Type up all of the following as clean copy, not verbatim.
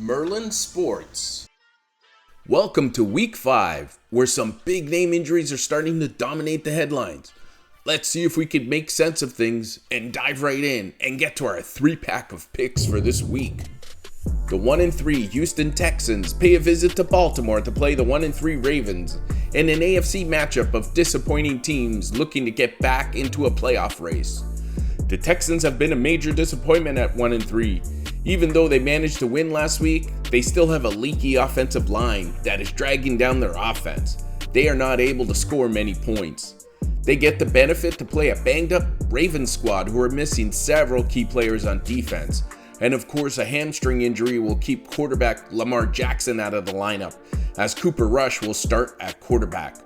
Merlin Sports. Welcome to Week 5, where some big name injuries are starting to dominate the headlines. Let's see if we can make sense of things and dive right in and get to our 3-pack of picks for this week. The 1-3 Houston Texans pay a visit to Baltimore to play the 1-3 Ravens in an AFC matchup of disappointing teams looking to get back into a playoff race. The Texans have been a major disappointment at 1-3. Even though they managed to win last week, they still have a leaky offensive line that is dragging down their offense. They are not able to score many points. They get the benefit to play a banged up Ravens squad who are missing several key players on defense. And of course, a hamstring injury will keep quarterback Lamar Jackson out of the lineup, as Cooper Rush will start at quarterback.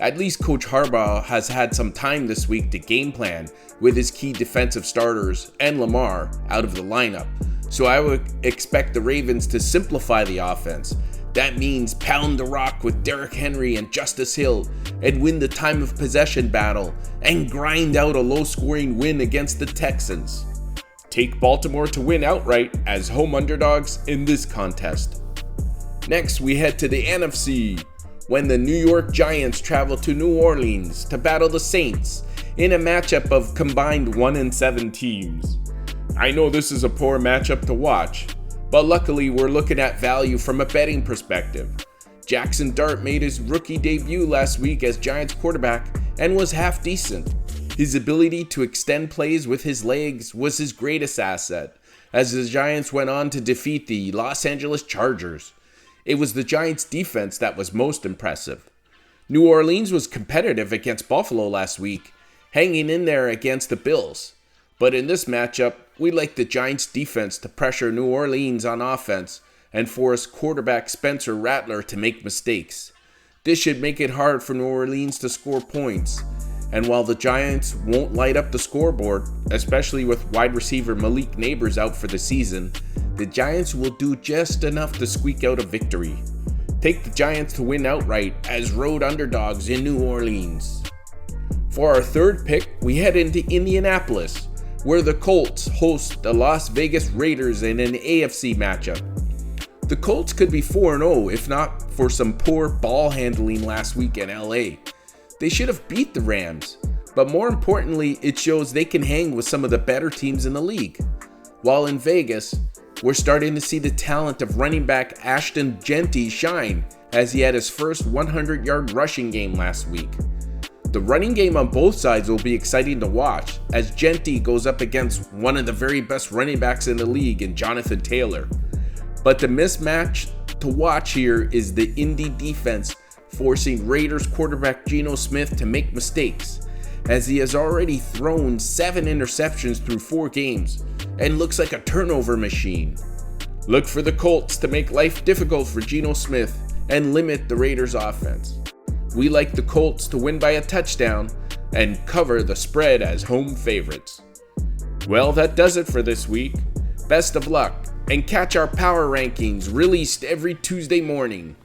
At least Coach Harbaugh has had some time this week to game plan with his key defensive starters and Lamar out of the lineup. So I would expect the Ravens to simplify the offense. That means pound the rock with Derrick Henry and Justice Hill and win the time of possession battle and grind out a low-scoring win against the Texans. Take Baltimore to win outright as home underdogs in this contest. Next, we head to the NFC when the New York Giants travel to New Orleans to battle the Saints in a matchup of combined 1-7 teams. I know this is a poor matchup to watch, but luckily we're looking at value from a betting perspective. Jackson Dart made his rookie debut last week as Giants quarterback and was half decent. His ability to extend plays with his legs was his greatest asset, as the Giants went on to defeat the Los Angeles Chargers. It was the Giants' defense that was most impressive. New Orleans was competitive against Buffalo last week, hanging in there against the Bills. But in this matchup, we like the Giants' defense to pressure New Orleans on offense and force quarterback Spencer Rattler to make mistakes. This should make it hard for New Orleans to score points. And while the Giants won't light up the scoreboard, especially with wide receiver Malik Neighbors out for the season, the Giants will do just enough to squeak out a victory. Take the Giants to win outright as road underdogs in New Orleans. For our third pick, we head into Indianapolis, where the Colts host the Las Vegas Raiders in an AFC matchup. The Colts could be 4-0 if not for some poor ball handling last week in LA. They should have beat the Rams, but more importantly, it shows they can hang with some of the better teams in the league. While in Vegas, we're starting to see the talent of running back Ashton Jeanty shine as he had his first 100-yard rushing game last week. The running game on both sides will be exciting to watch as Jeanty goes up against one of the very best running backs in the league in Jonathan Taylor. But the mismatch to watch here is the Indy defense forcing Raiders quarterback Geno Smith to make mistakes, as he has already thrown 7 interceptions through 4 games and looks like a turnover machine. Look for the Colts to make life difficult for Geno Smith and limit the Raiders' offense. We like the Colts to win by a touchdown and cover the spread as home favorites. Well, that does it for this week. Best of luck, and catch our power rankings released every Tuesday morning.